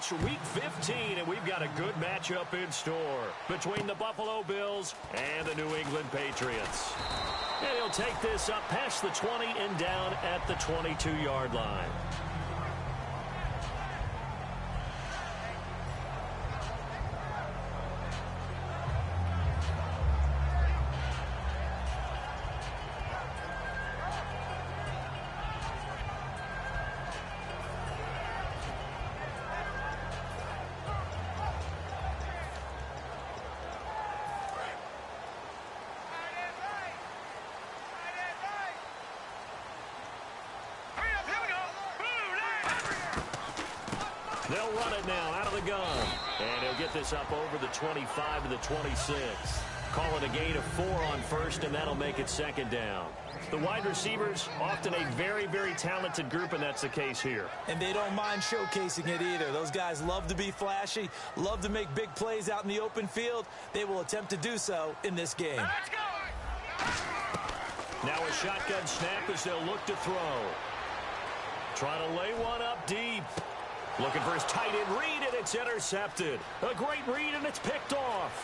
It's Week 15, and we've got a good matchup in store between the Buffalo Bills and the New England Patriots. And he'll take this up past the 20 and down at the 22-yard line. They'll run it now out of the gun. And he'll get this up over the 25 to the 26. Call it a gain of 4 on first, and that'll make it second down. The wide receivers, often a very, very talented group, and that's the case here. And they don't mind showcasing it either. Those guys love to be flashy, love to make big plays out in the open field. They will attempt to do so in this game. Let's go. Now a shotgun snap as they'll look to throw. Trying to lay one up deep. Looking for his tight end read, and it's intercepted. A great read, and it's picked off.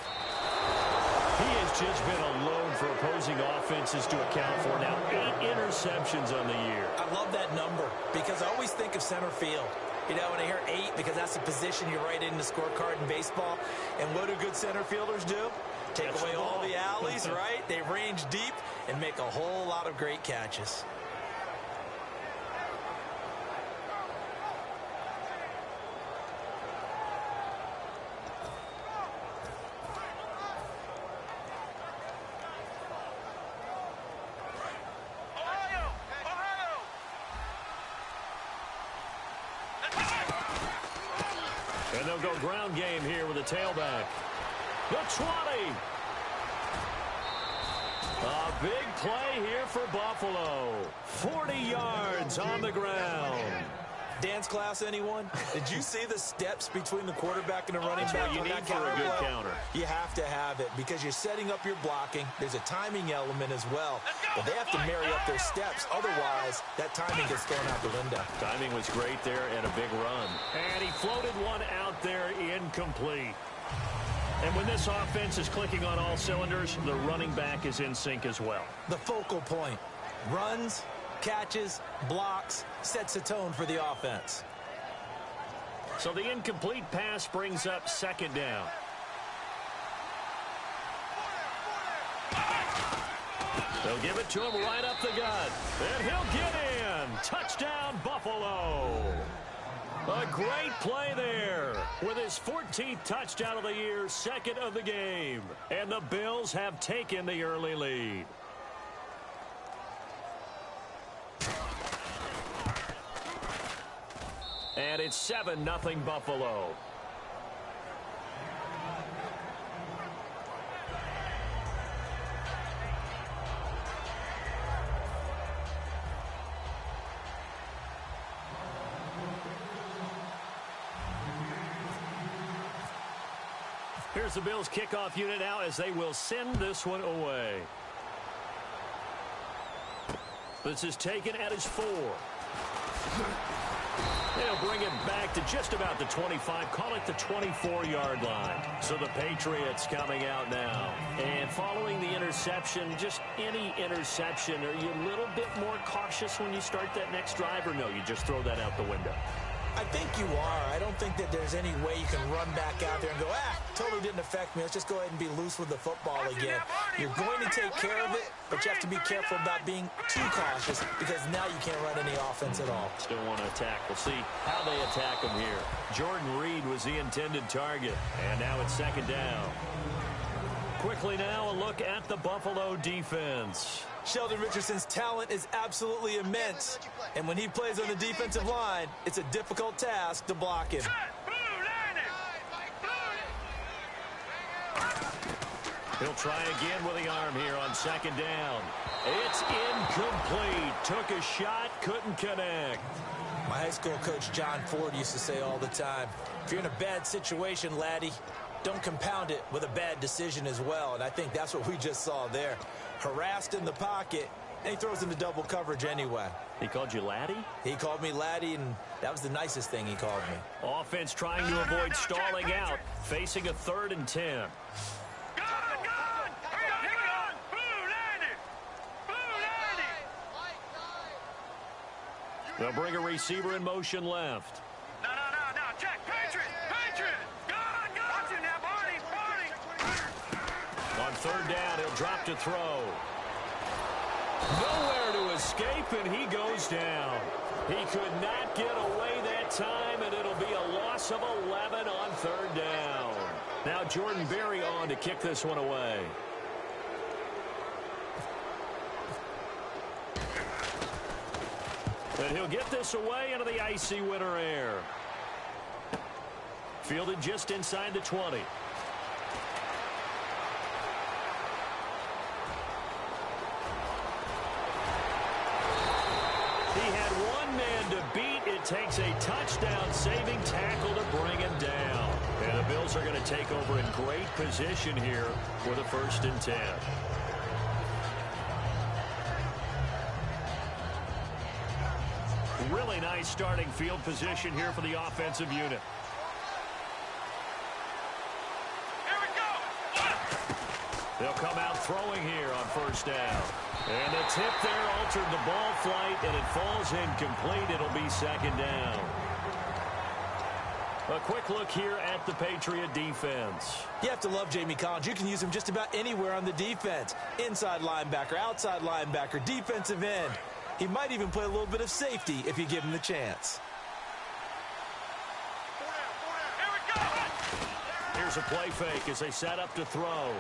He has just been alone for opposing offenses to account for. Now 8 interceptions on the year. I love that number because I always think of center field. You know, when I hear 8, because that's the position you write in the scorecard in baseball. And what do good center fielders do? Take away all the alleys, right? They range deep and make a whole lot of great catches. And they'll go ground game here with a tailback. The 20. A big play here for Buffalo. 40 yards on the ground. Dance class, anyone? Did you see the steps between the quarterback and the running back? What you need for a good counter. You have to have it because you're setting up your blocking. There's a timing element as well. But they have to marry up their steps. Otherwise, that timing gets thrown out the window. Timing was great there and a big run. And he floated one out there incomplete. And when this offense is clicking on all cylinders, the running back is in sync as well. The focal point. Runs, catches, blocks, sets a tone for the offense. So the incomplete pass brings up second down. They'll give it to him right up the gut. And he'll get in. Touchdown, Buffalo. A great play there with his 14th touchdown of the year, second of the game. And the Bills have taken the early lead. And it's 7-0 Buffalo. Here's the Bills kickoff unit now as they will send this one away. This is taken at his 4. They'll bring it back to just about the 25. Call it the 24-yard line. So the Patriots coming out now. And following the interception, just any interception, are you a little bit more cautious when you start that next drive, or no, you just throw that out the window? I think you are. I don't think that there's any way you can run back out there and go, totally didn't affect me. Let's just go ahead and be loose with the football again. You're going to take care of it, but you have to be careful about being too cautious because now you can't run any offense at all. Still want to attack. We'll see how they attack him here. Jordan Reed was the intended target, and now it's second down. Quickly now, a look at the Buffalo defense. Sheldon Richardson's talent is absolutely immense. And when he plays on the defensive line, it's a difficult task to block him. He'll try again with the arm here on second down. It's incomplete. Took a shot, couldn't connect. My high school coach, John Ford, used to say all the time, if you're in a bad situation, laddie, don't compound it with a bad decision as well. And I think that's what we just saw there. Harassed in the pocket, and he throws into double coverage anyway. He called you laddie? He called me laddie, and that was the nicest thing he called me. Offense trying to avoid stalling out, facing a 3rd and 10. They'll bring a receiver in motion left. No. Check. Patriot. Go. Watch him now, Barney. On 3rd down, he'll drop to throw. Nowhere to escape, and he goes down. He could not get away that time, and it'll be a loss of 11 on 3rd down. Now Jordan Berry on to kick this one away. And he'll get this away into the icy winter air. Fielded just inside the 20. He had one man to beat. It takes a touchdown-saving tackle to bring him down. And the Bills are going to take over in great position here with a 1st and 10. Really nice starting field position here for the offensive unit. Here we go. They'll come out throwing here on 1st down. And the tip there altered the ball flight, and it falls incomplete. It'll be 2nd down. A quick look here at the Patriot defense. You have to love Jamie Collins. You can use him just about anywhere on the defense. Inside linebacker, outside linebacker, defensive end. He might even play a little bit of safety if you give him the chance. Here we go. Here's a play fake as they set up to throw.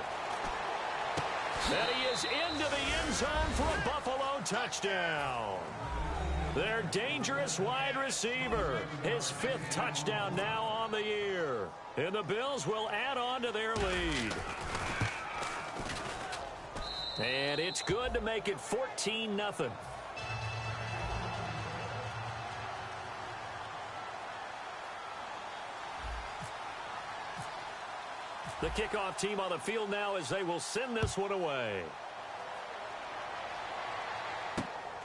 And he is into the end zone for a Buffalo touchdown. Their dangerous wide receiver. His 5th touchdown now on the year. And the Bills will add on to their lead. And it's good to make it 14-0. The kickoff team on the field now as they will send this one away.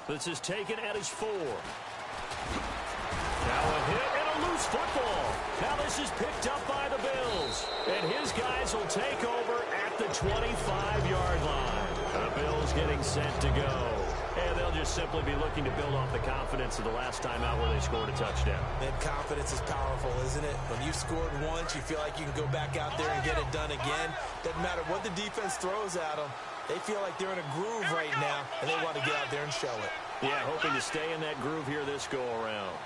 This is taken at his 4. Now a hit and a loose football. Now this is picked up by the Bills. And his guys will take over at the 25-yard line. The Bills getting set to go. And they'll just simply be looking to build off the confidence of the last time out where they scored a touchdown. And confidence is powerful, isn't it? When you've scored once, you feel like you can go back out there and get it done again. Doesn't matter what the defense throws at them. They feel like they're in a groove right now, and they want to get out there and show it. Yeah, hoping to stay in that groove here this go-around.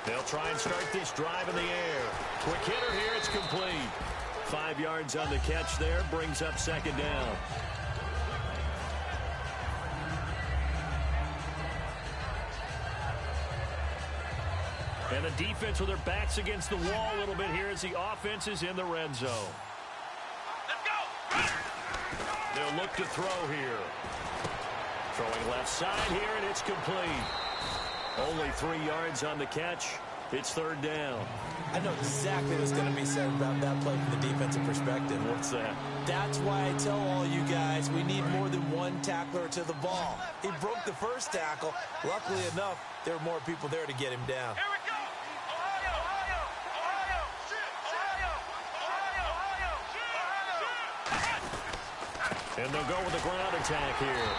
They'll try and start this drive in the air. Quick hitter here, it's complete. 5 yards on the catch there, brings up 2nd down. And the defense with their backs against the wall a little bit here as the offense is in the red zone. Let's go. They'll look to throw here. Throwing left side here, and it's complete. Only 3 yards on the catch. It's 3rd down. I know exactly what's going to be said about that play from the defensive perspective. What's that? That's why I tell all you guys we need more than one tackler to the ball. He broke the first tackle. Luckily enough, there were more people there to get him down. Here we go. Ohio. And they'll go with the ground attack here.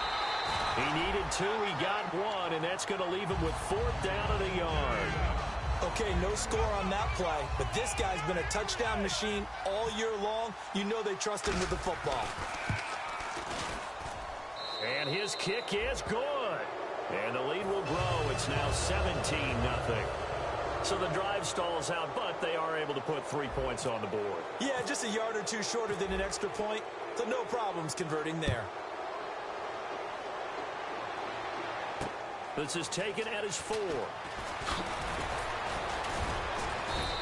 He needed 2, he got 1, and that's going to leave him with 4th down at a yard. Okay, no score on that play, but this guy's been a touchdown machine all year long. You know they trust him with the football. And his kick is good. And the lead will grow. It's now 17-0. So the drive stalls out, but they are able to put 3 points on the board. Yeah, just a yard or 2 shorter than an extra point, so no problems converting there. This is taken at his 4.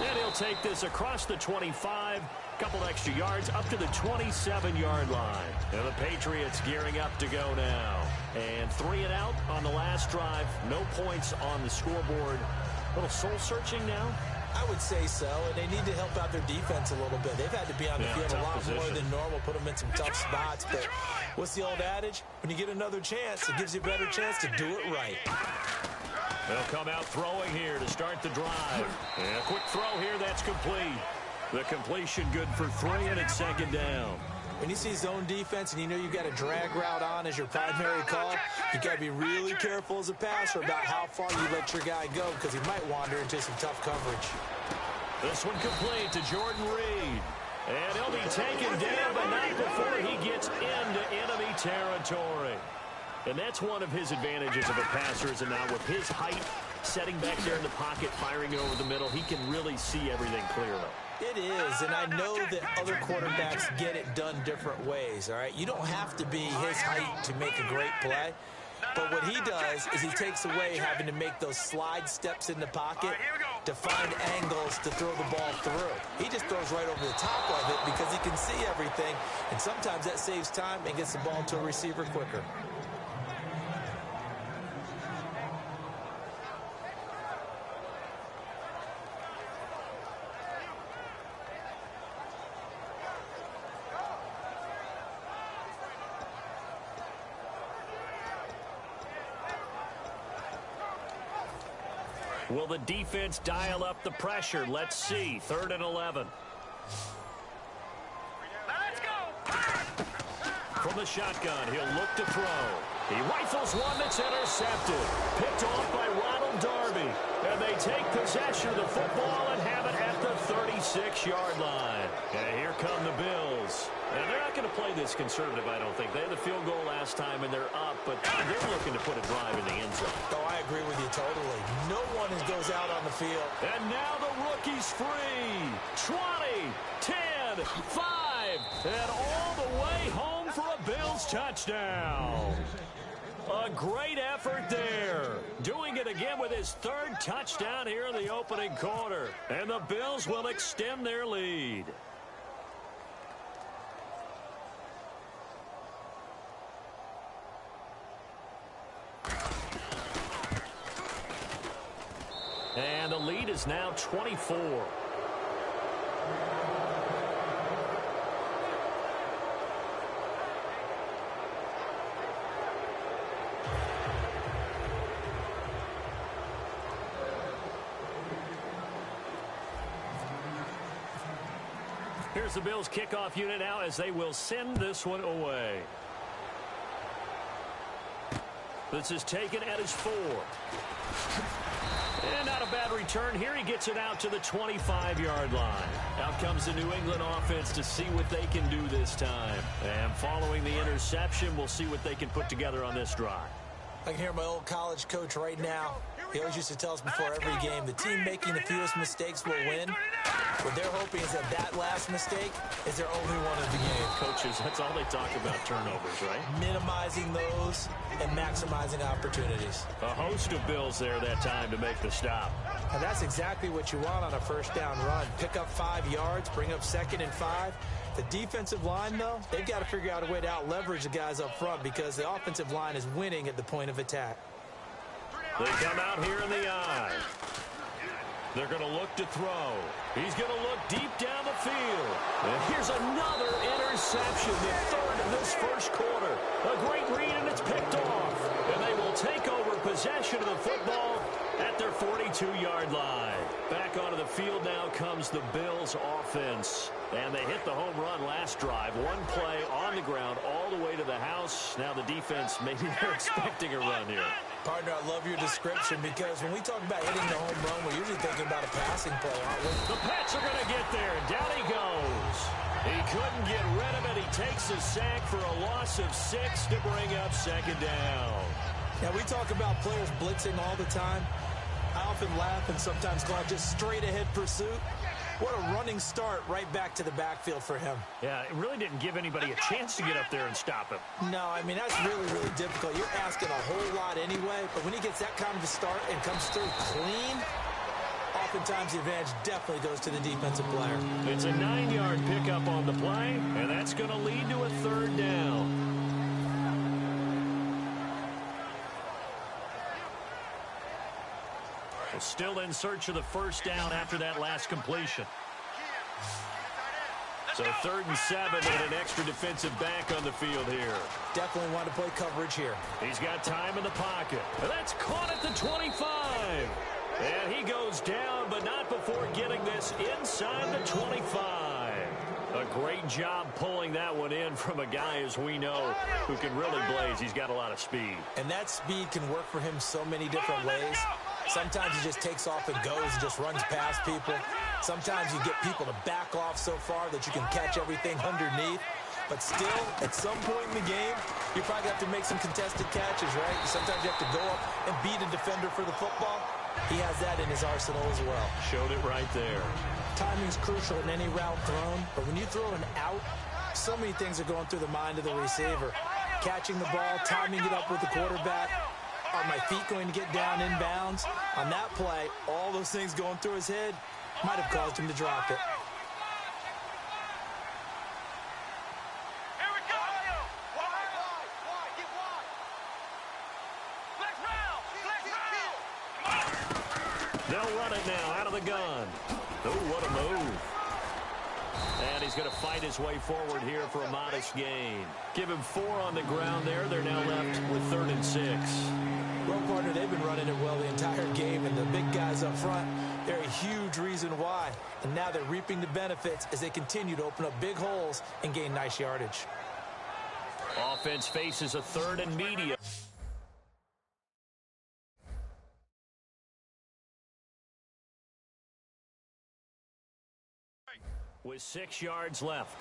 And he'll take this across the 25, couple extra yards up to the 27-yard line. And the Patriots gearing up to go now. And 3 and out on the last drive. No points on the scoreboard. A little soul-searching now. I would say so, and they need to help out their defense a little bit. They've had to be on the field a lot more than normal, put them in some tough spots. But what's the old adage? When you get another chance, it gives you a better chance to do it right. They'll come out throwing here to start the drive. And a quick throw here, that's complete. The completion good for 3, and it's second down. When you see zone defense and you know you've got a drag route on as your primary call, you got to be really careful as a passer about how far you let your guy go because he might wander into some tough coverage. This one complete to Jordan Reed. And he'll be taken down, but not before he gets into enemy territory. And that's one of his advantages of a passer, is now with his height, setting back there in the pocket, firing it over the middle, he can really see everything clearly. It is, and I know that other quarterbacks get it done different ways, all right? You don't have to be his height to make a great play. But what he does is he takes away having to make those slide steps in the pocket to find angles to throw the ball through. He just throws right over the top of it because he can see everything, and sometimes that saves time and gets the ball to a receiver quicker. Will the defense dial up the pressure? Let's see. 3rd and 11. Let's go. From the shotgun, he'll look to throw. He rifles one that's intercepted. Picked off by Ronald Darby. And they take possession of the football and have it at the 36-yard line. And here come the Bills. And they're not going to play this conservative, I don't think. They had the field goal last time, and they're up, but they're looking to put a drive in the end zone. Oh, I agree with you totally. No one goes out on the field. And now the rookie's free. 20, 10, 5, and all the way home for a Bills touchdown. A great effort there. Doing it again with his 3rd touchdown here in the opening quarter. And the Bills will extend their lead. And the lead is now 24. Here's the Bills kickoff unit now as they will send this one away. This is taken at his 4. And not a bad return here. He gets it out to the 25-yard line. Out comes the New England offense to see what they can do this time. And following the interception, we'll see what they can put together on this drive. I can hear my old college coach right now. He always used to tell us before every game, the team making the fewest mistakes will win. What they're hoping is that last mistake is their only one of the game. Coaches, that's all they talk about, turnovers, right? Minimizing those and maximizing opportunities. A host of Bills there that time to make the stop. And that's exactly what you want on a first down run. Pick up 5 yards, bring up 2nd and 5. The defensive line, though, they've got to figure out a way to out-leverage the guys up front because the offensive line is winning at the point of attack. They come out here in the eye. They're going to look to throw. He's going to look deep down the field. And here's another interception, the 3rd of this first quarter. A great read, and it's picked off. And they will take over possession of the football at their 42-yard line. Back onto the field now comes the Bills offense. And they hit the home run last drive. One play on the ground all the way to the house. Now the defense, maybe they're expecting a run here. Partner, I love your description because when we talk about hitting the home run, we're usually thinking about a passing play, aren't we? The Pats are going to get there, and down he goes. He couldn't get rid of it. He takes a sack for a loss of 6 to bring up 2nd down. Now, we talk about players blitzing all the time. I often laugh and sometimes call it just straight-ahead pursuit. What a running start right back to the backfield for him. Yeah, it really didn't give anybody a chance to get up there and stop him. No, I mean, that's really, really difficult. You're asking a whole lot anyway, but when he gets that kind of a start and comes through clean, oftentimes the advantage definitely goes to the defensive player. It's a 9-yard pickup on the play, and that's going to lead to a 3rd down. Well, still in search of the first down after that last completion. So 3rd and 7 and an extra defensive back on the field here. Definitely want to play coverage here. He's got time in the pocket. And that's caught at the 25. And he goes down, but not before getting this inside the 25. A great job pulling that one in from a guy, as we know, who can really blaze. He's got a lot of speed. And that speed can work for him so many different ways. Sometimes he just takes off and goes and just runs past people. Sometimes you get people to back off so far that you can catch everything underneath. But still, at some point in the game, you probably have to make some contested catches, right? Sometimes you have to go up and beat a defender for the football. He has that in his arsenal as well. Showed it right there. Timing's crucial in any route thrown, but when you throw an out, so many things are going through the mind of the receiver. Catching the ball, timing it up with the quarterback. Are my feet going to get down inbounds? On that play, all those things going through his head might have caused him to drop it. They'll run it now out of the gun. Oh, what a move. And he's going to fight his way forward here for a modest gain. Give him 4 on the ground there. They're now left with 3rd and 6. Well, partner, they've been running it well the entire game, and the big guys up front, they're a huge reason why. And now they're reaping the benefits as they continue to open up big holes and gain nice yardage. Offense faces a 3rd and medium. With 6 yards left.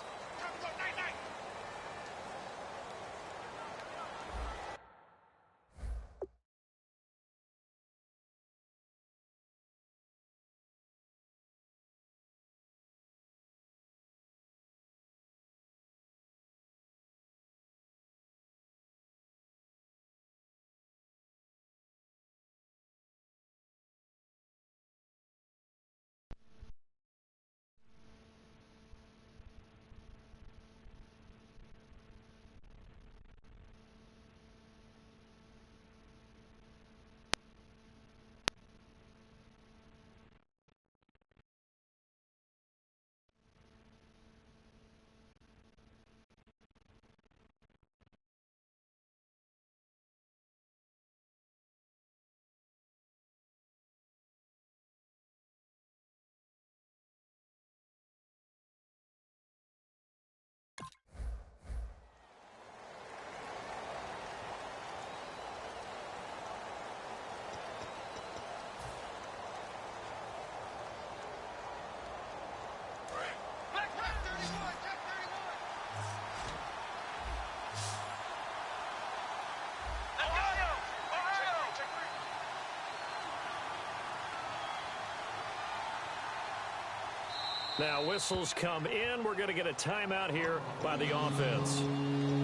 Now whistles come in. We're going to get a timeout here by the offense.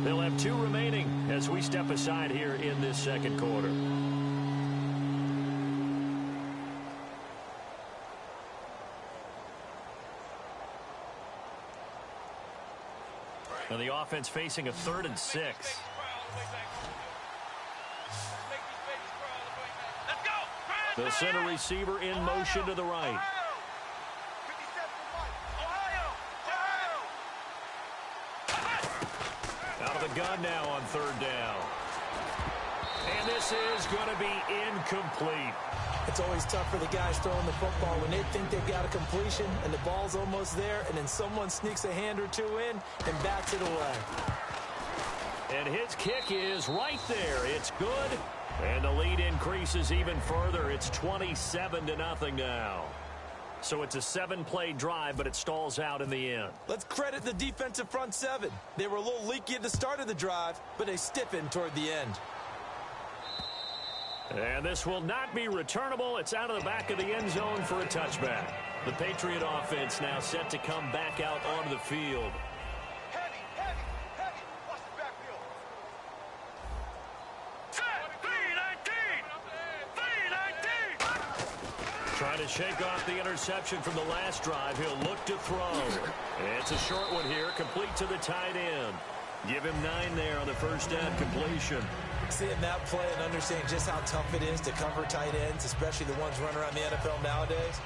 They'll have 2 remaining as we step aside here in this 2nd quarter. And the offense facing a 3rd and 6. The center receiver in motion to the right. Gun now on 3rd down. And this is going to be incomplete. It's always tough for the guys throwing the football when they think they've got a completion and the ball's almost there, and then someone sneaks a hand or 2 in and bats it away. And his kick is right there. It's good. And the lead increases even further. It's 27-0 now. So it's a 7-play drive, but it stalls out in the end. Let's credit the defensive front 7. They were a little leaky at the start of the drive, but they stiffened toward the end. And this will not be returnable. It's out of the back of the end zone for a touchback. The Patriot offense now set to come back out onto the field. Trying to shake off the interception from the last drive. He'll look to throw. It's a short one here, complete to the tight end. Give him 9 there on the first down completion. Seeing that play and understanding just how tough it is to cover tight ends, especially the ones running around the NFL nowadays,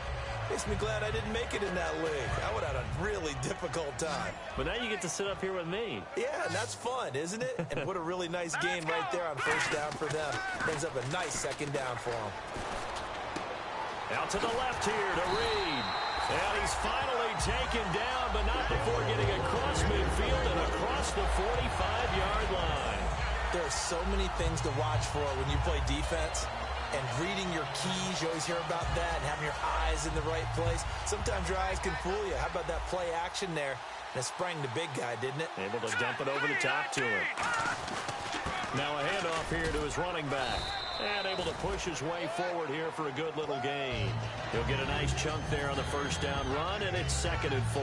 makes me glad I didn't make it in that league. I would have had a really difficult time. But now you get to sit up here with me. Yeah, and that's fun, isn't it? And what a really nice game right there on first down for them. Brings up a nice second down for them. Out to the left here to Reed. And he's finally taken down, but not before getting across midfield and across the 45-yard line. There are so many things to watch for when you play defense. And reading your keys, you always hear about that, and having your eyes in the right place. Sometimes your eyes can fool you. How about that play action there? And it sprang the big guy, didn't it? Able to dump it over the top to him. Now a handoff here to his running back. And able to push his way forward here for a good little gain. He'll get a nice chunk there on the first down run, and it's 2nd and 4.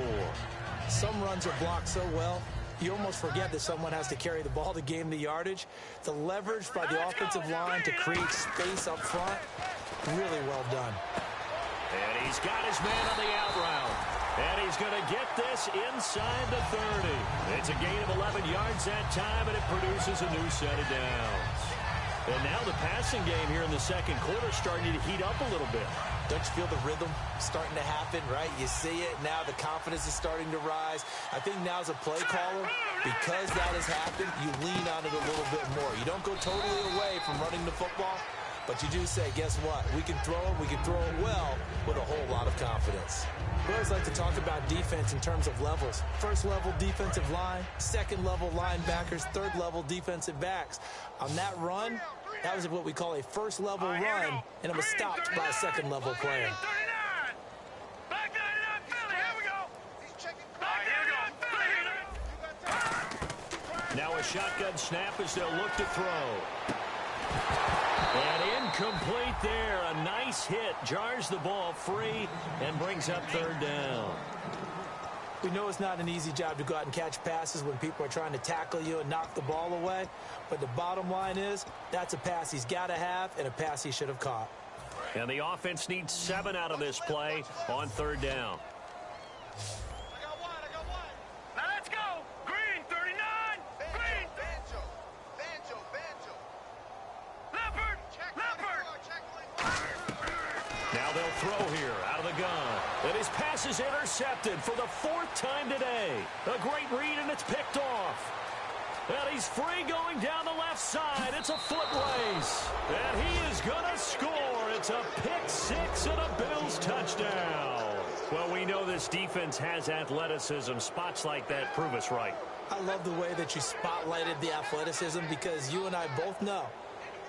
Some runs are blocked so well, you almost forget that someone has to carry the ball to gain the yardage. The leverage by the offensive line to create space up front, really well done. And he's got his man on the out route. And he's going to get this inside the 30. It's a gain of 11 yards that time, and it produces a new set of downs. And now the passing game here in the second quarter starting to heat up a little bit. Don't you feel the rhythm starting to happen, right? You see it. Now the confidence is starting to rise. I think now as a play caller, because that has happened, you lean on it a little bit more. You don't go totally away from running the football, but you do say, guess what? We can throw it well with a whole lot of confidence. We always like to talk about defense in terms of levels. First level defensive line, second level linebackers, third level defensive backs. On that run, that was what we call a first level run, and it was stopped by a second level player. Back 99 Philly, here we go. Back 99 Philly. Now a shotgun snap as they'll look to throw. And incomplete there. A nice hit. Jars the ball free and brings up 3rd down. We know it's not an easy job to go out and catch passes when people are trying to tackle you and knock the ball away. But the bottom line is, that's a pass he's got to have and a pass he should have caught. And the offense needs 7 out of this play on 3rd down. Now let's go. Green, 39. Green. Leopard. Now they'll throw here out of the gun. And his pass is intercepted for the 4th time today. A great read, and it's picked off. And he's free going down the left side. It's a foot race. And he is going to score. It's a pick-6 and a Bills touchdown. Well, we know this defense has athleticism. Spots like that prove us right. I love the way that you spotlighted the athleticism because you and I both know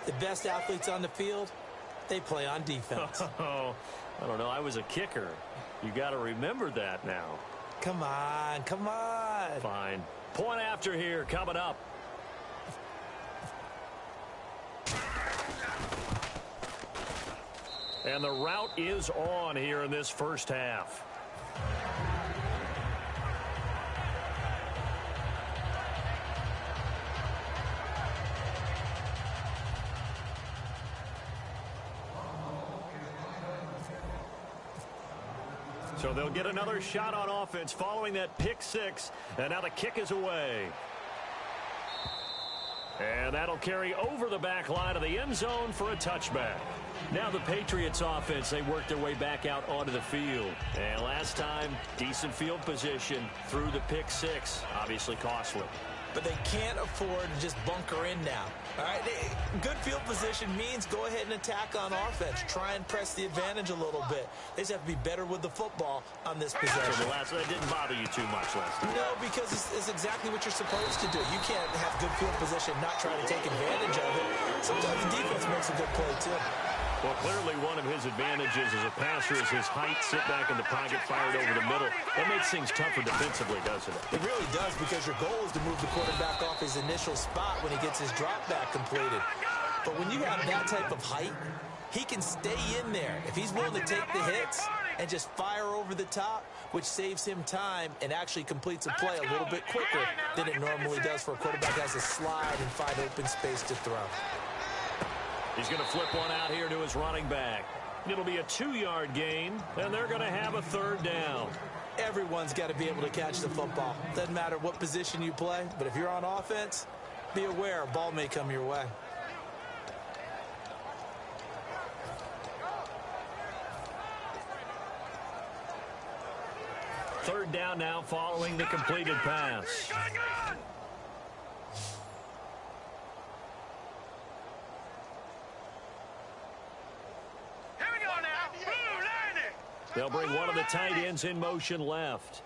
the best athletes on the field, they play on defense. Oh, I don't know. I was a kicker. You got to remember that now. Come on, come on. Fine. Point after here coming up. And the route is on here in this first half. So they'll get another shot on offense following that pick-6. And now the kick is away. And that'll carry over the back line of the end zone for a touchback. Now the Patriots offense, they work their way back out onto the field. And last time, decent field position through the pick-6. Obviously costly. But they can't afford to just bunker in now. All right, good field position means go ahead and attack on offense. Try and press the advantage a little bit. They just have to be better with the football on this possession. That didn't bother you too much last time. No, because it's exactly what you're supposed to do. You can't have good field position, not try to take advantage of it. Sometimes the defense makes a good play, too. Well, clearly one of his advantages as a passer is his height, sit back in the pocket, fired over the middle. That makes things tougher defensively, doesn't it? It really does, because your goal is to move the quarterback off his initial spot when he gets his drop back completed. But when you have that type of height, he can stay in there. If he's willing to take the hits and just fire over the top, which saves him time and actually completes a play a little bit quicker than it normally does for a quarterback that has to slide and find open space to throw. He's going to flip one out here to his running back. It'll be a 2-yard gain, and they're going to have a 3rd down. Everyone's got to be able to catch the football. Doesn't matter what position you play, but if you're on offense, be aware a ball may come your way. third down now following the completed pass. They'll bring one of the tight ends in motion left.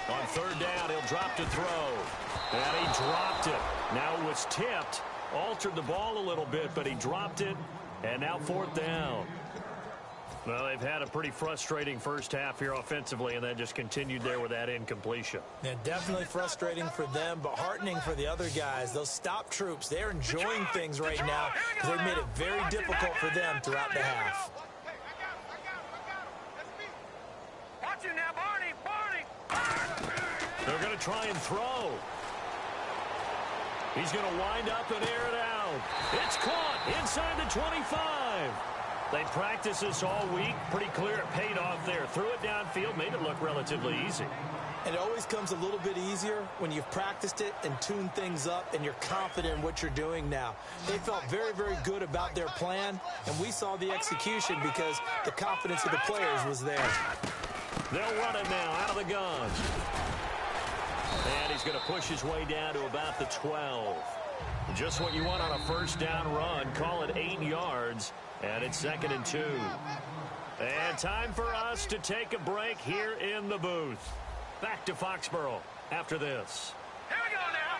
On third down, he'll drop to throw. And he dropped it. Now it was tipped. Altered the ball a little bit, but he dropped it. And now fourth down. Well, they've had a pretty frustrating first half here offensively, and then just continued there with that incompletion. Yeah, definitely frustrating for them, but heartening for the other guys. Those stop troops, they're enjoying things right now because they've made it very difficult for them throughout the half. Watch it now, Barney. They're going to try and throw. He's going to wind up and air it out. It's caught inside the 25. They practiced this all week. Pretty clear it paid off there. Threw it downfield, made it look relatively easy. And it always comes a little bit easier when you've practiced it and tuned things up and you're confident in what you're doing now. They felt very, very good about their plan, and we saw the execution because the confidence of the players was there. They'll run it now out of the gun. And he's going to push his way down to about the 12. Just what you want on a first down run. Call it 8 yards. And it's 2nd and 2. And time for us to take a break here in the booth. Back to Foxborough after this. Here we go now.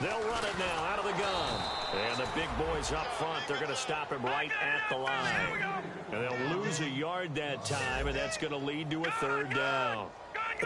They'll run it now out of the gun. And the big boys up front, they're going to stop him right at the line. And they'll lose a yard that time, and that's going to lead to a third down.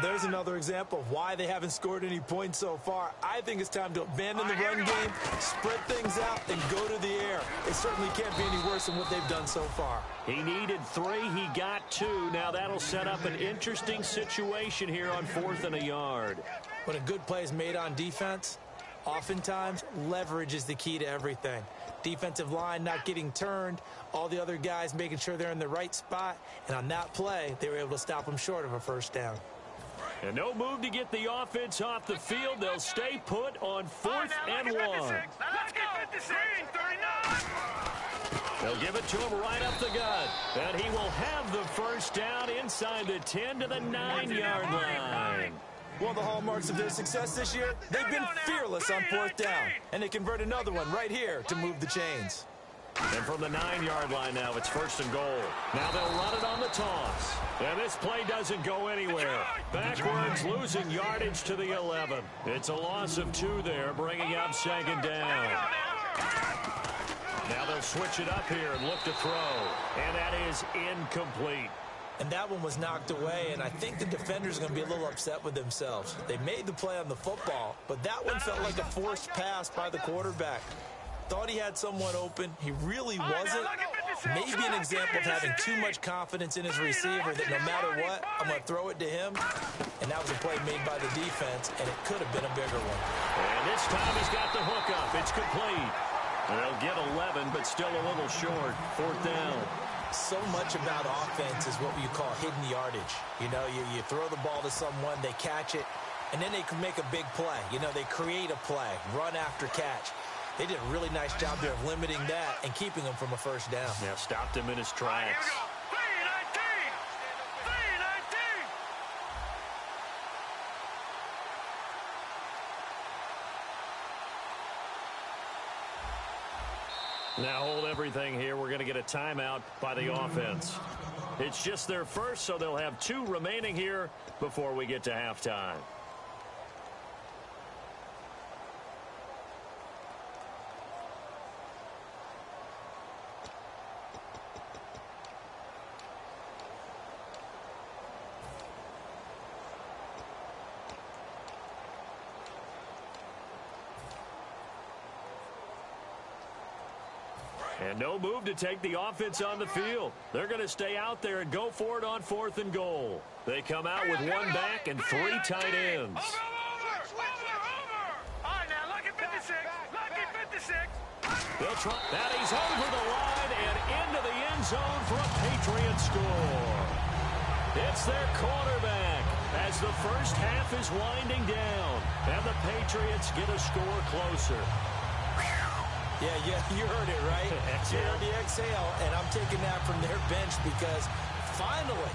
There's another example of why they haven't scored any points so far. I think it's time to abandon the run game, spread things out, and go to the air. It certainly can't be any worse than what they've done so far. He needed 3. He got 2. Now that'll set up an interesting situation here on 4th and a yard. When a good play is made on defense, oftentimes leverage is the key to everything. Defensive line not getting turned, all the other guys making sure they're in the right spot, and on that play, they were able to stop them short of a first down. And no move to get the offense off the field. They'll stay put on 4th and 1. Let's get 56. 39. They'll give it to him right up the gut. And he will have the first down inside the 10 to the 9-yard line. One of the hallmarks of their success this year, they've been fearless on 4th down. And they convert another one right here to move the chains. And from the 9-yard line now, it's 1st and goal. Now they'll run it on the toss. And this play doesn't go anywhere. Backwards, losing yardage to the 11. It's a loss of 2 there, bringing up 2nd down. Now they'll switch it up here and look to throw. And that is incomplete. And that one was knocked away, and I think the defenders are going to be a little upset with themselves. They made the play on the football, but that one felt like a forced pass by the quarterback. Thought he had someone open. He really wasn't. Maybe an example of having too much confidence in his receiver that no matter what, I'm going to throw it to him. And that was a play made by the defense, and it could have been a bigger one. And this time he's got the hook up. It's complete. And they'll get 11, but still a little short. 4th down. So much about offense is what you call hidden yardage. You know, you throw the ball to someone, they catch it, and then they can make a big play. You know, they create a play, run after catch. They did a really nice job there of limiting that and keeping him from a first down. Yeah, stopped him in his tracks. Here we go. 3-19. Now hold everything here. We're going to get a timeout by the offense. It's just their first, so they'll have 2 remaining here before we get to halftime. And no move to take the offense on the field. They're going to stay out there and go for it on 4th and goal. They come out with 1 back and 3 tight ends. Over. All right, now look at 56. Look at 56. They'll try. That he's over the line and into the end zone for a Patriot score. It's their quarterback as the first half is winding down. And the Patriots Patriots get a score closer. Yeah, you heard it, right? You heard the exhale, and I'm taking that from their bench because finally,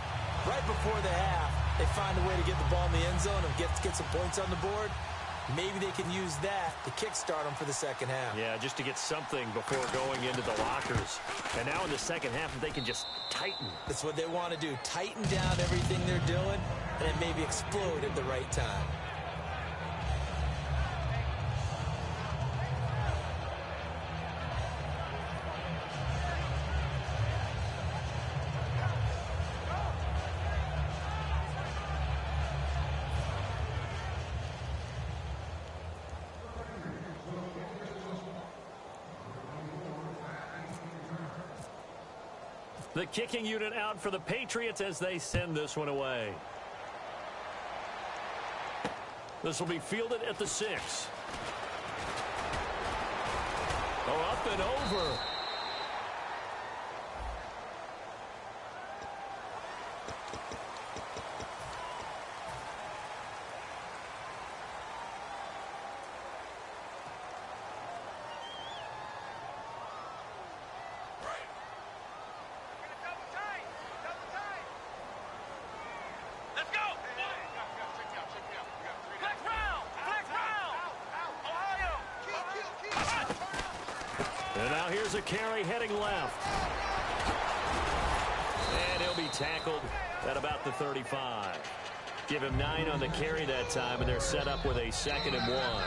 right before the half, they find a way to get the ball in the end zone and get some points on the board. Maybe they can use that to kickstart them for the second half. Yeah, just to get something before going into the lockers. And now in the second half, they can just tighten. That's what they want to do. Tighten down everything they're doing and then maybe explode at the right time. The kicking unit out for the Patriots as they send this one away. This will be fielded at the 6. Oh, up and over. And now here's a carry heading left. And he'll be tackled at about the 35. Give him 9 on the carry that time, and they're set up with a 2nd and 1.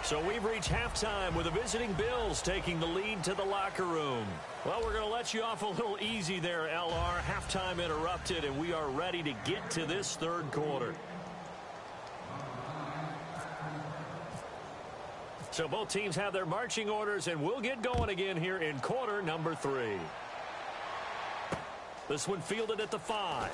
So we've reached halftime with the visiting Bills taking the lead to the locker room. Well, we're going to let you off a little easy there, LR. Halftime interrupted, and we are ready to get to this third quarter. So both teams have their marching orders, and we'll get going again here in quarter number 3. This one fielded at the 5.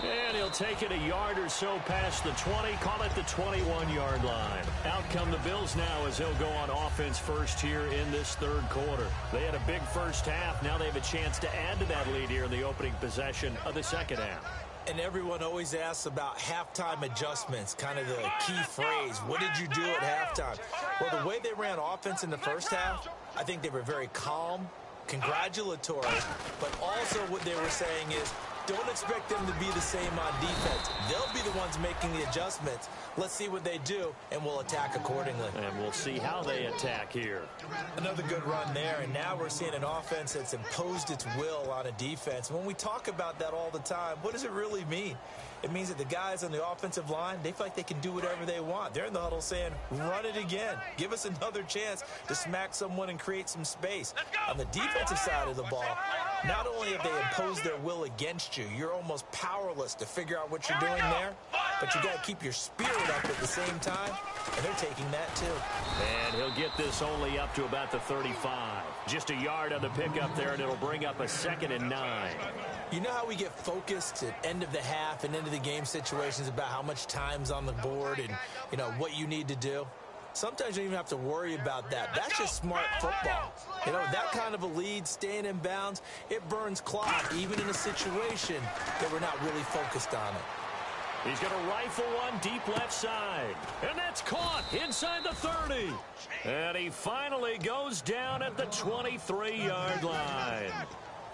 And he'll take it a yard or so past the 20, call it the 21-yard line. Out come the Bills now as they'll go on offense first here in this third quarter. They had a big first half. Now they have a chance to add to that lead here in the opening possession of the second half. And everyone always asks about halftime adjustments, kind of the key phrase. What did you do at halftime? Well, the way they ran offense in the first half, I think they were very calm, congratulatory, but also what they were saying is, don't expect them to be the same on defense. They'll be the ones making the adjustments. Let's see what they do, and we'll attack accordingly. And we'll see how they attack here. Another good run there, and now we're seeing an offense that's imposed its will on a defense. When we talk about that all the time, what does it really mean? It means that the guys on the offensive line, they feel like they can do whatever they want. They're in the huddle saying, run it again. Give us another chance to smack someone and create some space. On the defensive side of the ball, not only have they imposed their will against you, you're almost powerless to figure out what you're doing there, but you got to keep your spirit up at the same time, and they're taking that too. And he'll get this only up to about the 35. Just a yard on the pickup there, and it'll bring up a 2nd and 9. You know how we get focused at end of the half and end of the game situations about how much time's on the board and, you know, what you need to do? Sometimes you don't even have to worry about that. That's just smart football. You know, that kind of a lead, staying in bounds, it burns clock, even in a situation that we're not really focused on it. He's going to rifle one deep left side. And that's caught inside the 30. And he finally goes down at the 23-yard line.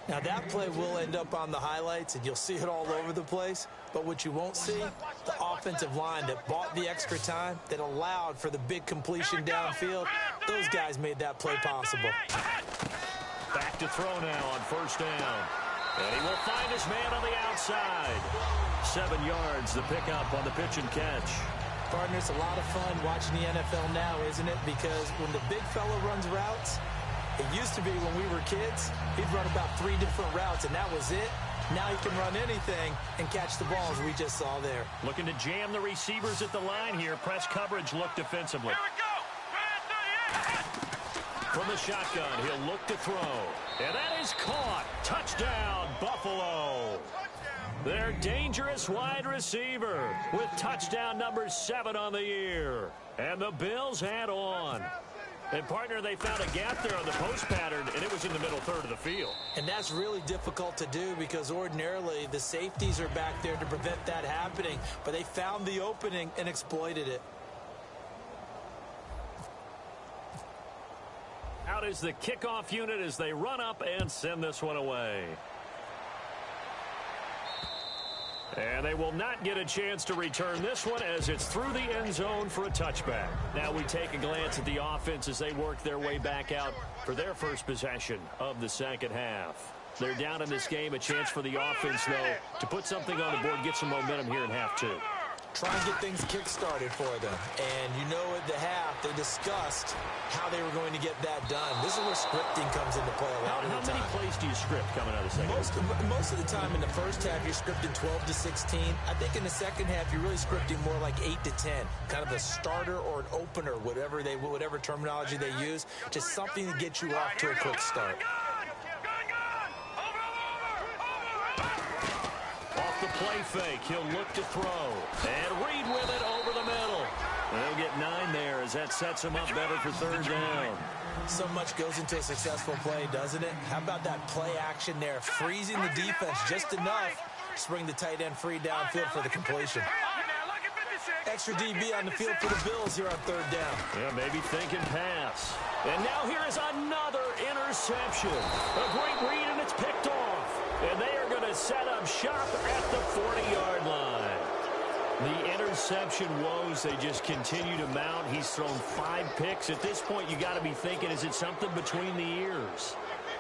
Now, that play will end up on the highlights, and you'll see it all over the place. But what you won't see, the offensive line that bought the extra time, that allowed for the big completion downfield, those guys made that play possible. Back to throw now on first down. And he will find his man on the outside. 7 yards, the pickup on the pitch and catch. Partner, it's a lot of fun watching the NFL now, isn't it? Because when the big fella runs routes, it used to be when we were kids, he'd run about 3 different routes, and that was it. Now he can run anything and catch the balls we just saw there. Looking to jam the receivers at the line here. Press coverage look defensively. Here we go. From the shotgun, he'll look to throw. And that is caught. Touchdown, Buffalo. Their dangerous wide receiver with touchdown number 7 on the year. And the Bills add on. And, partner, they found a gap there on the post pattern, and it was in the middle third of the field. And that's really difficult to do because ordinarily the safeties are back there to prevent that happening. But they found the opening and exploited it. Out is the kickoff unit as they run up and send this one away. And they will not get a chance to return this one as it's through the end zone for a touchback. Now we take a glance at the offense as they work their way back out for their first possession of the second half. They're down in this game. A chance for the offense, though, to put something on the board, get some momentum here in half two. Try and get things kick-started for them. And you know at the half, they discussed how they were going to get that done. This is where scripting comes into play a lot of the time. How many plays do you script coming out of the second? Most of the time in the first half, you're scripting 12 to 16. I think in the second half, you're really scripting more like 8 to 10. Kind of a starter or an opener, whatever terminology they use. Just something to get you off to a quick start. Off the play fake, he'll look to throw. And Reed with it over the middle. They'll get 9 there as that sets him up better for third down. So much goes into a successful play, doesn't it? How about that play action there? Freezing the defense just enough to bring the tight end free downfield for the completion. Extra DB on the field for the Bills here on third down. Yeah, maybe thinking pass. And now here is another interception. A great read, and it's picked off. And they are going to set up shop at the 40-yard line. The interception woes, they just continue to mount. He's thrown 5 picks. At this point, you got to be thinking, is it something between the ears?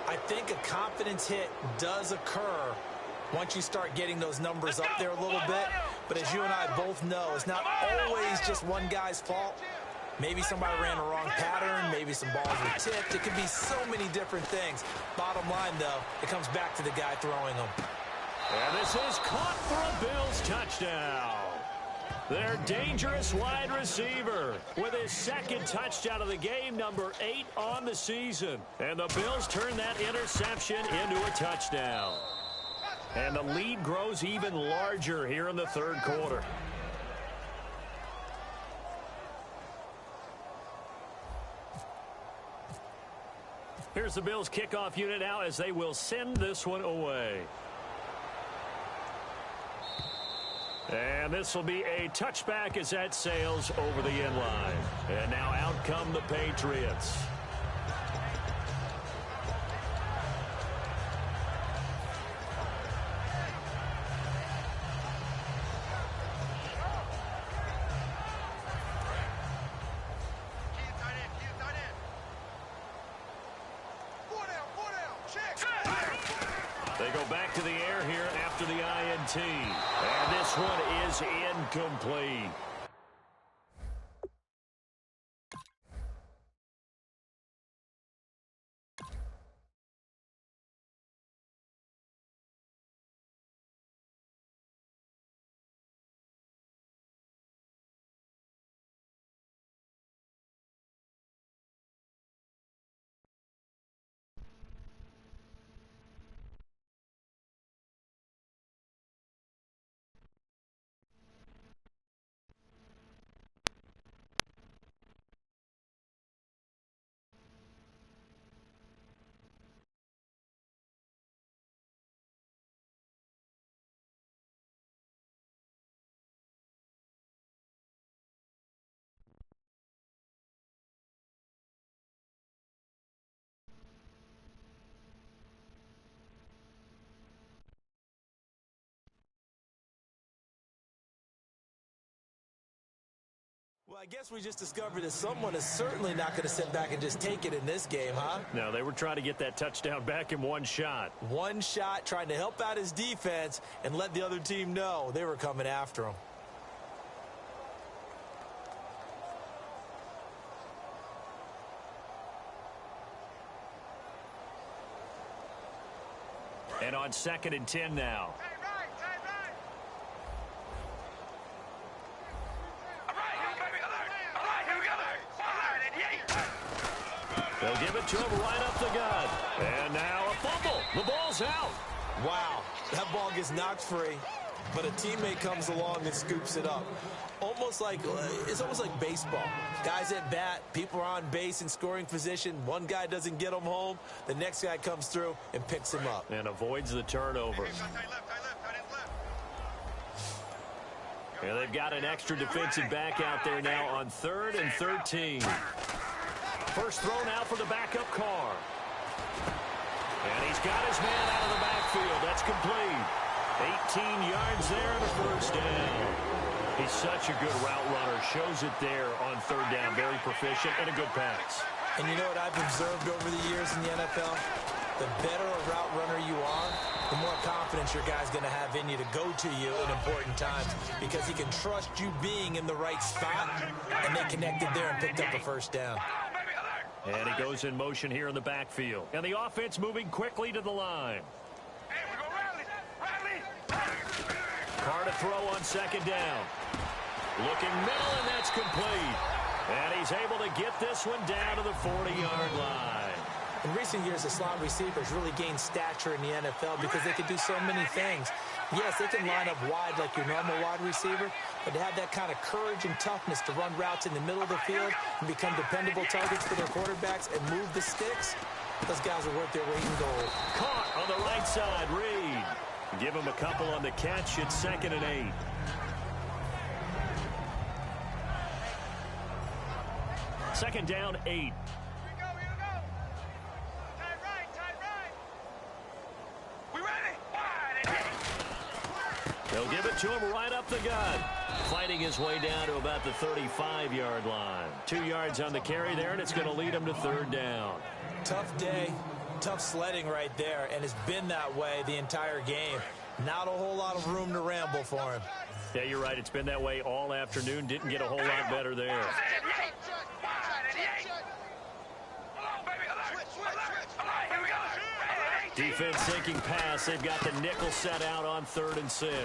I think a confidence hit does occur once you start getting those numbers up there a little bit. But as you and I both know, it's not always just one guy's fault. Maybe somebody ran a wrong pattern. Maybe some balls were tipped. It could be so many different things. Bottom line, though, it comes back to the guy throwing them. And this is caught for a Bills touchdown. Their dangerous wide receiver with his second touchdown of the game, number 8 on the season. And the Bills turn that interception into a touchdown. And the lead grows even larger here in the third quarter. Here's the Bills kickoff unit now as they will send this one away. And this will be a touchback as that sails over the end line. And now out come the Patriots. They go back to the air here after the INT. And this one is incomplete. Well, I guess we just discovered that someone is certainly not going to sit back and just take it in this game, huh? No, they were trying to get that touchdown back in one shot. One shot, trying to help out his defense and let the other team know they were coming after him. And on 2nd and 10 now. They'll give it to him right up the gut. And now a fumble. The ball's out. Wow, that ball gets knocked free, but a teammate comes along and scoops it up. It's almost like baseball. Guys at bat, people are on base in scoring position. One guy doesn't get him home. The next guy comes through and picks him up. And avoids the turnover. And they've got an extra defensive back out there now on 3rd and 13. First throw now for the backup Carr. And he's got his man out of the backfield. That's complete. 18 yards there and a first down. He's such a good route runner. Shows it there on third down. Very proficient and a good pass. And you know what I've observed over the years in the NFL? The better a route runner you are, the more confidence your guy's going to have in you to go to you in important times because he can trust you being in the right spot, and they connected there and picked up a first down. And he goes in motion here in the backfield. And the offense moving quickly to the line. Hey, we go rally. Carr to throw on second down. Looking middle, and that's complete. And he's able to get this one down to the 40-yard line. In recent years, the slot receivers really gained stature in the NFL because they could do so many things. Yes, they can line up wide like your normal wide receiver, but to have that kind of courage and toughness to run routes in the middle of the field and become dependable targets for their quarterbacks and move the sticks, those guys are worth their weight in gold. Caught on the right side, Reed. Give him a couple on the catch. It's 2nd and 8. Second down, 8. Here we go. Tight right. We ready? Wide and deep. They'll give it to him right up the gut. Fighting his way down to about the 35-yard line. 2 yards on the carry there, and it's going to lead him to third down. Tough day, tough sledding right there, and it's been that way the entire game. Not a whole lot of room to ramble for him. Yeah, you're right. It's been that way all afternoon. Didn't get a whole lot better there. Defense sinking pass. They've got the nickel set out on 3rd and 6.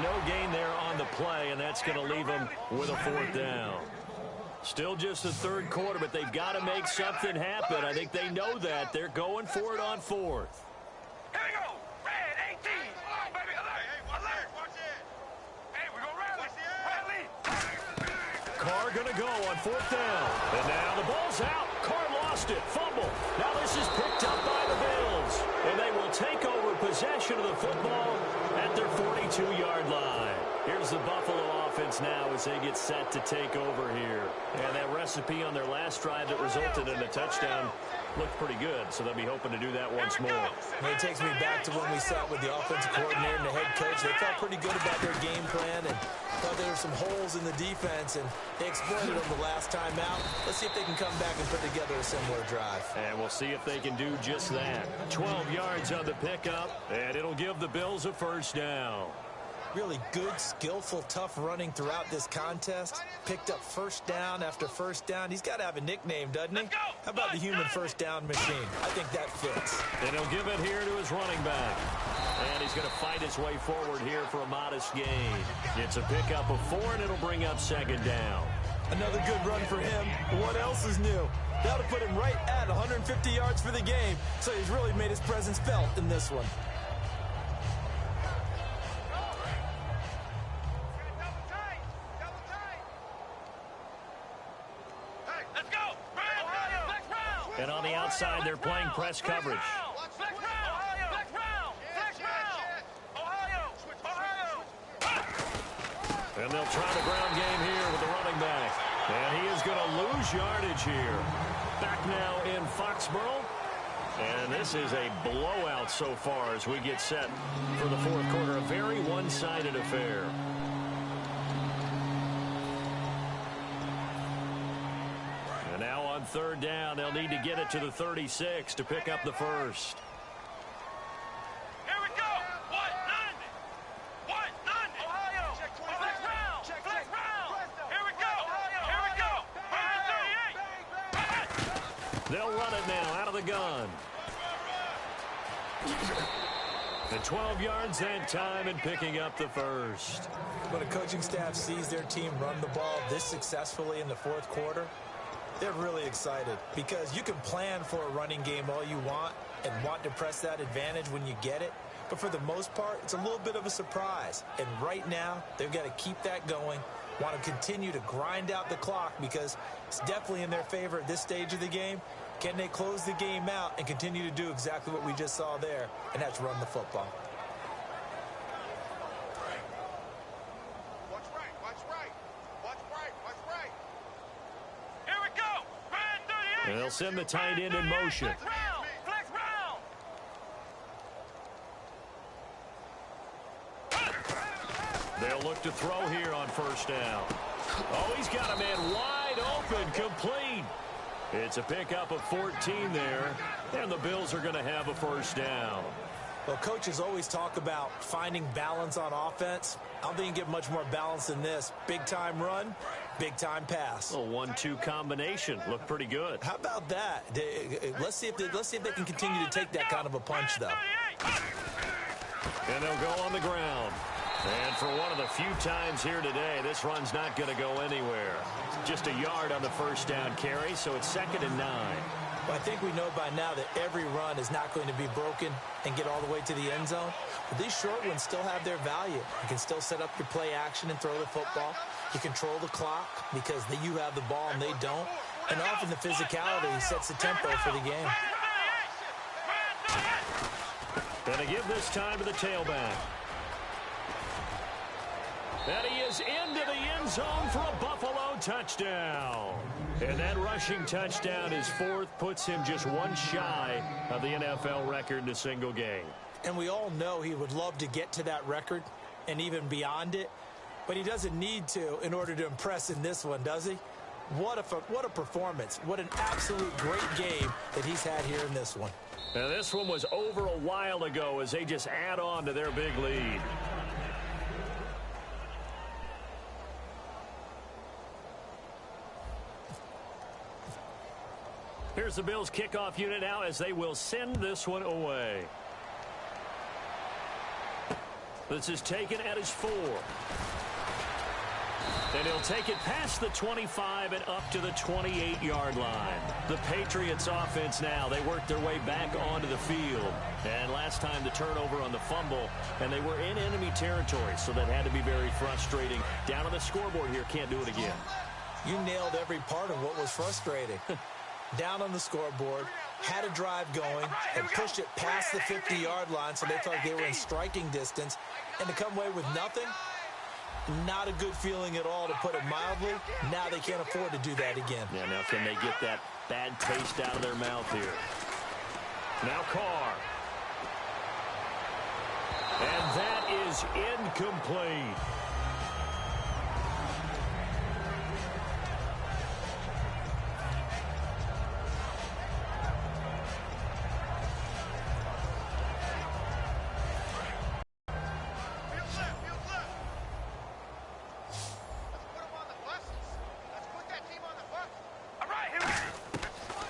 No gain there on the play, and that's going to leave them with a 4th down. Still just the third quarter, but they've got to make something happen. I think they know that. They're going for it on 4th. Here we go. Red 18. Baby, alert. Watch it. Hey, we go rally. Carr going to go on 4th down. And now the ball's out. Carr lost it. Fumble. Now this is picked up by the Bills. And they will take over possession of the football at their 42-yard line. Here's the Buffalo offense now as they get set to take over here. And that recipe on their last drive that resulted in a touchdown looked pretty good, so they'll be hoping to do that once more. And it takes me back to when we sat with the offensive coordinator and the head coach. They felt pretty good about their game plan and thought there were some holes in the defense, and they exploited them the last time out. Let's see if they can come back and put together a similar drive. And we'll see if they can do just that. 12 yards on the pickup, and it'll give the Bills a first down. Really good, skillful, tough running throughout this contest. Picked up first down after first down. He's got to have a nickname, doesn't he? How about the human first down machine? I think that fits. And he'll give it here to his running back. And he's going to fight his way forward here for a modest gain. It's a pickup of 4, and it'll bring up 2nd down. Another good run for him. What else is new? That'll put him right at 150 yards for the game. So he's really made his presence felt in this one. And on the outside, they're playing press coverage. And they'll try the ground game here with the running back. And he is going to lose yardage here. Back now in Foxborough. And this is a blowout so far as we get set for the 4th quarter. A very one-sided affair. And now on 3rd down, they'll need to get it to the 36 to pick up the first. Here we go. What? None. Ohio. Flex round. Here we go. Here we go. 38. They'll run it now out of the gun. And 12 yards that time and picking up the first. When a coaching staff sees their team run the ball this successfully in the 4th quarter, they're really excited because you can plan for a running game all you want and want to press that advantage when you get it. But for the most part, it's a little bit of a surprise. And right now, they've got to keep that going, want to continue to grind out the clock because it's definitely in their favor at this stage of the game. Can they close the game out and continue to do exactly what we just saw there, and that's run the football? Here we go. And they'll send the tight end in motion. Flex round. They'll look to throw here on first down. Oh, he's got a man wide open, complete. It's a pickup of 14 there, and the Bills are going to have a first down. Well, coaches always talk about finding balance on offense. I don't think you get much more balance than this. Big-time run, big-time pass. A 1-2 combination. Looked pretty good. How about that? Let's see if they can continue to take that kind of a punch, though. And they'll go on the ground. And for one of the few times here today, this run's not going to go anywhere. Just a yard on the first down carry, so it's 2nd and 9. Well, I think we know by now that every run is not going to be broken and get all the way to the end zone. But these short ones still have their value. You can still set up your play action and throw the football. You control the clock because you have the ball and they don't. And often the physicality sets the tempo for the game. Gonna give this time to the tailback. And he is into the end zone for a Buffalo touchdown. And that rushing touchdown is 4th, puts him just one shy of the NFL record in a single game. And we all know he would love to get to that record and even beyond it, but he doesn't need to in order to impress in this one, does he? What a performance. What an absolute great game that he's had here in this one. Now this one was over a while ago as they just add on to their big lead. Here's the Bills kickoff unit now as they will send this one away. This is taken at his 4. And he'll take it past the 25 and up to the 28-yard line. The Patriots offense now, they worked their way back onto the field. And last time the turnover on the fumble, and they were in enemy territory, so that had to be very frustrating. Down on the scoreboard here, can't do it again. You nailed every part of what was frustrating. Down on the scoreboard, had a drive going, and pushed it past the 50-yard line so they thought they were in striking distance. And to come away with nothing, not a good feeling at all, to put it mildly. Now they can't afford to do that again. Yeah, now can they get that bad taste out of their mouth here? Now Carr. And that is incomplete.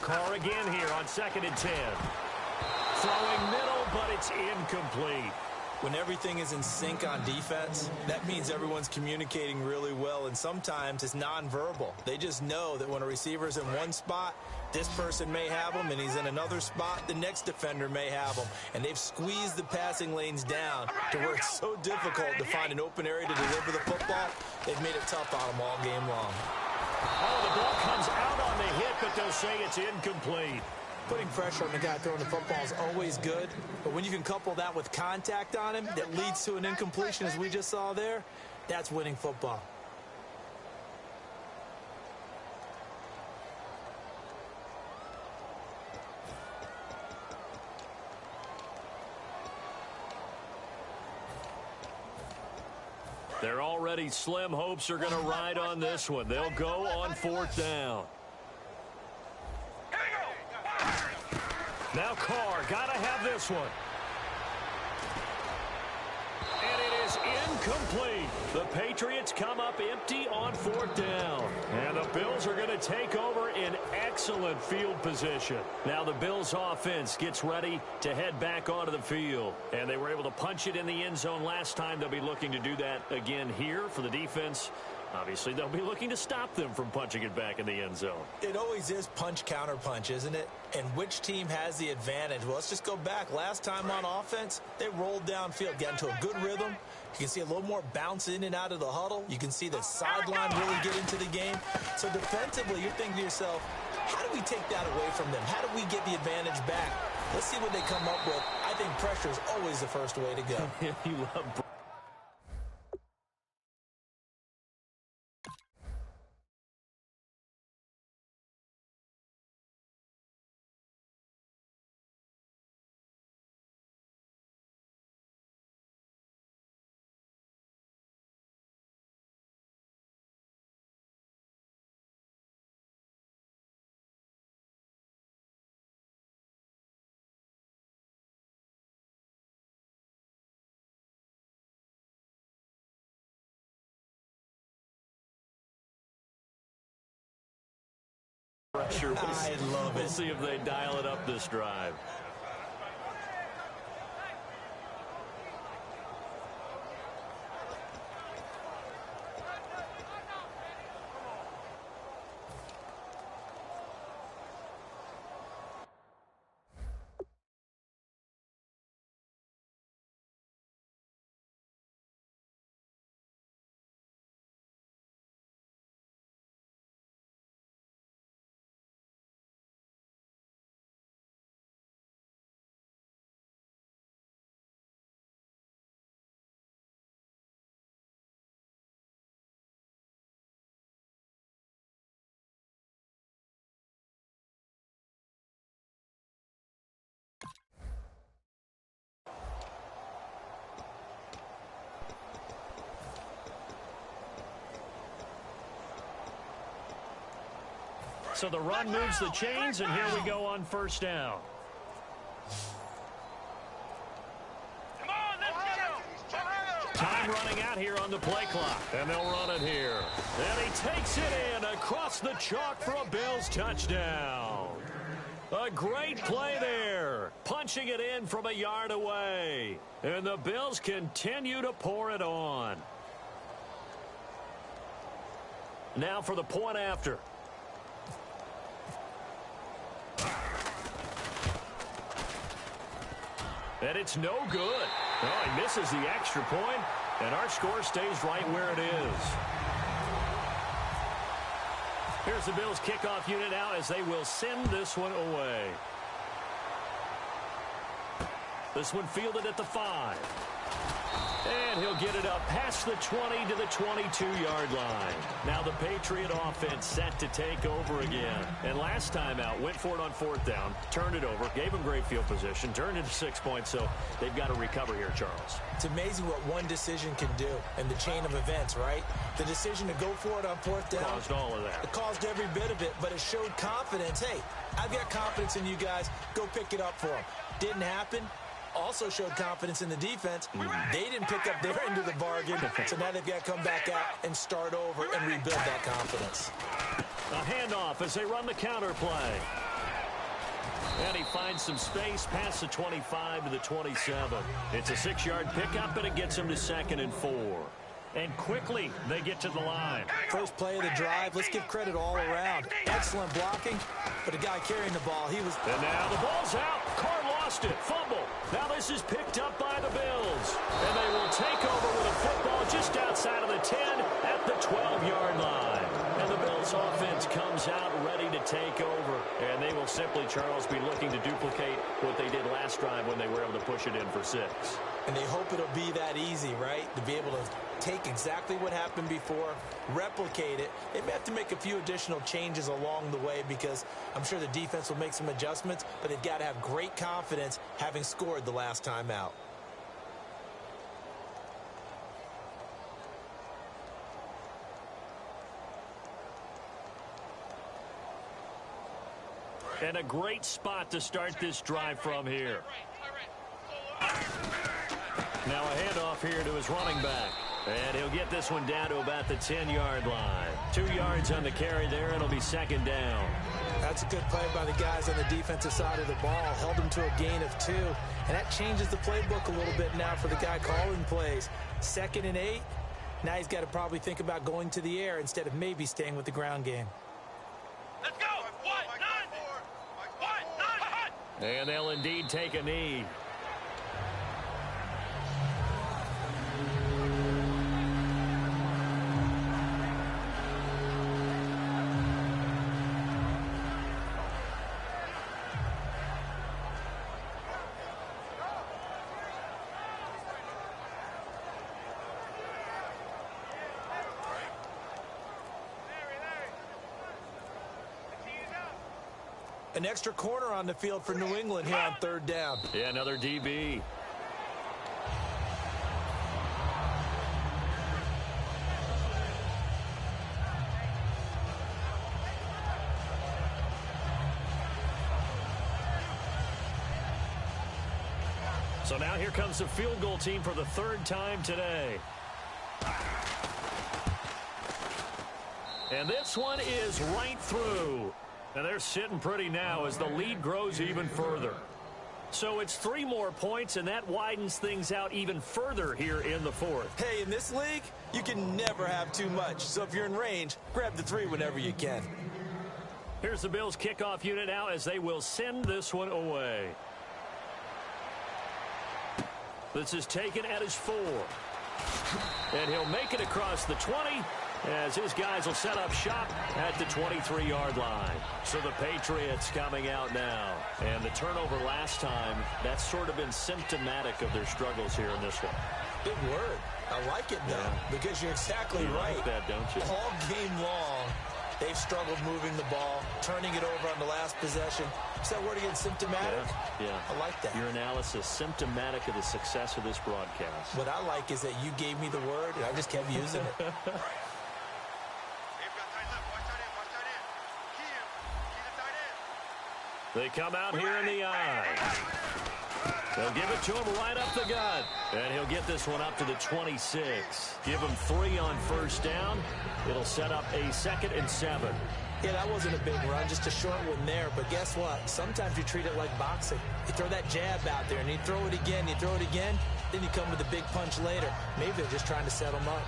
Carr again here on 2nd and 10. Throwing middle, but it's incomplete. When everything is in sync on defense, that means everyone's communicating really well, and sometimes it's nonverbal. They just know that when a receiver's in one spot, this person may have him, and he's in another spot, the next defender may have him. And they've squeezed the passing lanes down to where it's so difficult to find an open area to deliver the football. They've made it tough on them all game long. Oh, the ball comes out on the hit, but they'll say it's incomplete. Putting pressure on the guy throwing the football is always good, but when you can couple that with contact on him that leads to an incompletion, as we just saw there, that's winning football. They're already slim hopes are going to ride on this one. They'll go on 4th down. Now Carr, got to have this one. And it is incomplete. The Patriots come up empty on 4th down. And the Bills are going to take over in excellent field position. Now the Bills offense gets ready to head back onto the field. And they were able to punch it in the end zone last time. They'll be looking to do that again here for the defense. Obviously, they'll be looking to stop them from punching it back in the end zone. It always is punch-counter-punch, isn't it? And which team has the advantage? Well, let's just go back. Last time on offense, they rolled downfield, got into a good rhythm. You can see a little more bounce in and out of the huddle. You can see the sideline really get into the game. So defensively, you're thinking to yourself, how do we take that away from them? How do we get the advantage back? Let's see what they come up with. I think pressure is always the first way to go. You love pressure. I love it. We'll see if they dial it up this drive. So the run moves the chains, and here we go on first down. Come on, let's go. Time running out here on the play clock, and they'll run it here. And he takes it in across the chalk for a Bills touchdown. A great play there, punching it in from a yard away. And the Bills continue to pour it on. Now for the point after. And it's no good. Oh, he misses the extra point, and our score stays right where it is. Here's the Bills kickoff unit out as they will send this one away. This one fielded at the 5. And he'll get it up past the 20 to the 22-yard line. Now the Patriot offense set to take over again. And last time out, went for it on fourth down, turned it over, gave them great field position, turned it to 6 points, so they've got to recover here, Charles. It's amazing what one decision can do in the chain of events, right? The decision to go for it on fourth down. Caused all of that. It caused every bit of it, but it showed confidence. Hey, I've got confidence in you guys. Go pick it up for them. Didn't happen. Also showed confidence in the defense. They didn't pick up their end of the bargain, so now they've got to come back out and start over and rebuild that confidence. A handoff as they run the counter play. And he finds some space past the 25 to the 27. It's a 6-yard pickup, and it gets him to 2nd and 4. And quickly, they get to the line. First play of the drive. Let's give credit all around. Excellent blocking, but the guy carrying the ball, he was... And now the ball's out. Carr lost it. Fumble. Now this is picked up by the Bills. And they will take over with a football just outside of the 10 at the 12-yard line. And the Bills offense comes out ready to take over. And they will simply, Charles, be looking to duplicate what they did last drive when they were able to push it in for 6. And they hope it'll be that easy, right? To be able to take exactly what happened before, replicate it. They may have to make a few additional changes along the way because I'm sure the defense will make some adjustments, but they've got to have great confidence having scored the last time out. And a great spot to start this drive from here. Now a handoff here to his running back. And he'll get this one down to about the 10-yard line. 2 yards on the carry there. It'll be 2nd down. That's a good play by the guys on the defensive side of the ball. Held him to a gain of 2. And that changes the playbook a little bit now for the guy calling plays. 2nd and 8. Now he's got to probably think about going to the air instead of maybe staying with the ground game. Let's go. 1-9. And they'll indeed take a knee. An extra corner on the field for New England here on 3rd down. Yeah, another DB. So now here comes the field goal team for the 3rd time today. And this one is right through. And they're sitting pretty now as the lead grows even further. So it's 3 more points, and that widens things out even further here in the fourth. Hey, in this league, you can never have too much. So if you're in range, grab the 3 whenever you can. Here's the Bills kickoff unit now as they will send this one away. This is taken at his 4. And he'll make it across the 20 as his guys will set up shop at the 23-yard line. So the Patriots coming out now. And the turnover last time, that's sort of been symptomatic of their struggles here in this one. Big word. I like it, though, because you're exactly right. Like that, don't you? All game long, they've struggled moving the ball, turning it over on the last possession. Is that word again, symptomatic? Yeah. I like that. Your analysis, symptomatic of the success of this broadcast. What I like is that you gave me the word, and I just kept using it. They come out here in the eye. They'll give it to him right up the gut. And he'll get this one up to the 26. Give him 3 on first down. It'll set up a 2nd and 7. Yeah, that wasn't a big run, just a short one there. But guess what? Sometimes you treat it like boxing. You throw that jab out there, and you throw it again, you throw it again, then you come with a big punch later. Maybe they're just trying to set them up.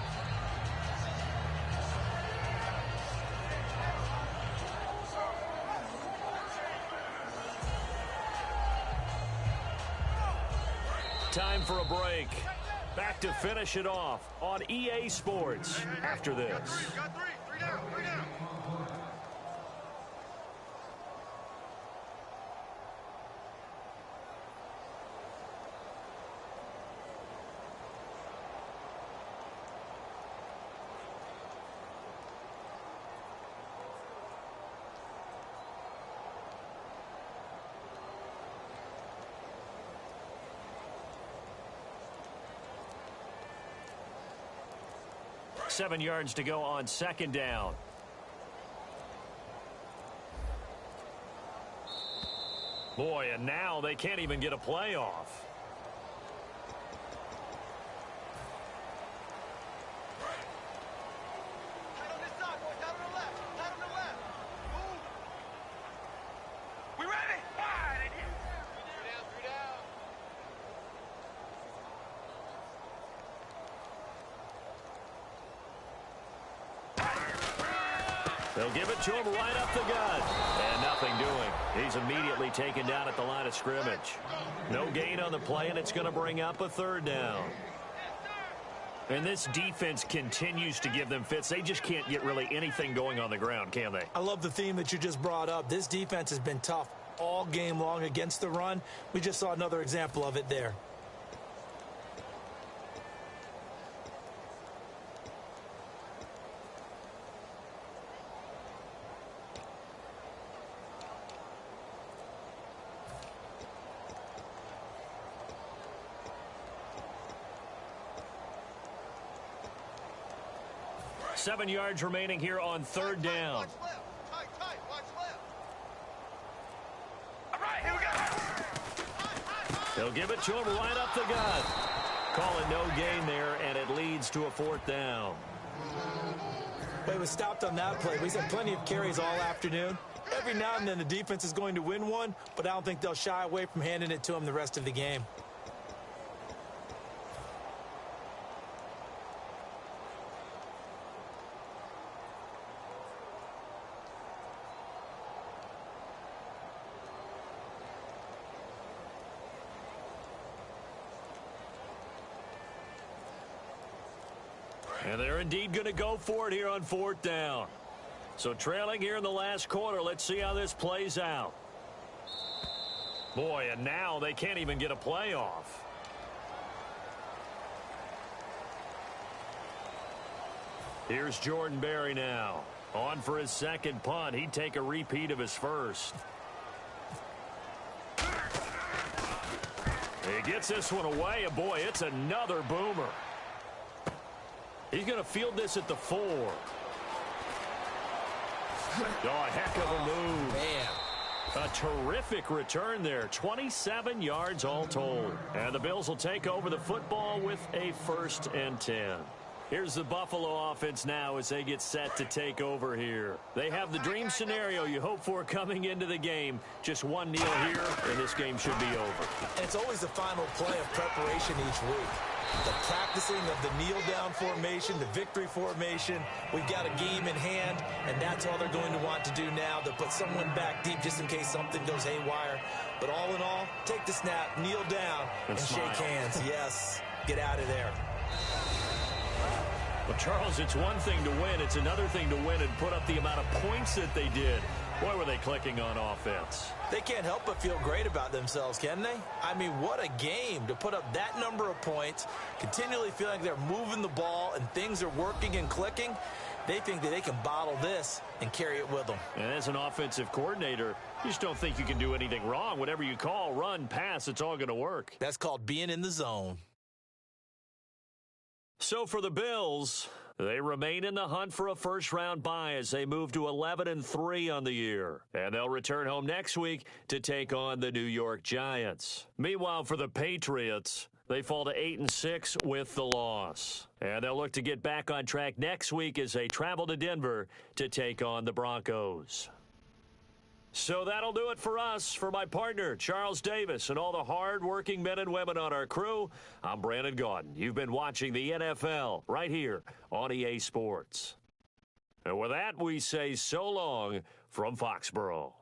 Time for a break. Back to finish it off on EA Sports after this. Got 3. 3 down. 3 down. Seven yards to go on 2nd down. Boy, and now they can't even get a play off. Tight on this side, boys. Tight on the left. Tight on the left. Move. We ready? Wide again. 3 down. 3 down. They'll give it to him right up the gut. And nothing doing. He's immediately taken down at the line of scrimmage. No gain on the play, and it's going to bring up a 3rd down. And this defense continues to give them fits. They just can't get really anything going on the ground, can they? I love the theme that you just brought up. This defense has been tough all game long against the run. We just saw another example of it there. Seven yards remaining here on 3rd down. Watch left. Tight. Watch left. All right, here we go. They'll give it to him right up the gut. Calling no gain there, and it leads to a 4th down. But it was stopped on that play. We've had plenty of carries all afternoon. Every now and then the defense is going to win one, but I don't think they'll shy away from handing it to them the rest of the game. And they're indeed going to go for it here on 4th down. So trailing here in the last quarter, let's see how this plays out. Boy, and now they can't even get a play off. Here's Jordan Berry now. On for his 2nd punt. He'd take a repeat of his first. He gets this one away, and boy, it's another boomer. He's going to field this at the 4. Oh, a heck of a move. Man. A terrific return there. 27 yards all told. And the Bills will take over the football with a 1st and 10. Here's the Buffalo offense now as they get set to take over here. They have the dream scenario you hope for coming into the game. Just one kneel here, and this game should be over. And it's always the final play of preparation each week. The practicing of the kneel-down formation, the victory formation. We've got a game in hand, and that's all they're going to want to do now. They'll put someone back deep just in case something goes haywire. But all in all, take the snap, kneel down, and shake hands. Yes, get out of there. Well, Charles, it's one thing to win. It's another thing to win and put up the amount of points that they did. Boy, were they clicking on offense. They can't help but feel great about themselves, can they? I mean, what a game to put up that number of points, continually feeling like they're moving the ball and things are working and clicking. They think that they can bottle this and carry it with them. And as an offensive coordinator, you just don't think you can do anything wrong. Whatever you call, run, pass, it's all going to work. That's called being in the zone. So for the Bills, they remain in the hunt for a first-round bye as they move to 11-3 on the year. And they'll return home next week to take on the New York Giants. Meanwhile, for the Patriots, they fall to 8-6 with the loss. And they'll look to get back on track next week as they travel to Denver to take on the Broncos. So that'll do it for us. For my partner, Charles Davis, and all the hard-working men and women on our crew, I'm Brandon Gaudin. You've been watching the NFL right here on EA Sports. And with that, we say so long from Foxborough.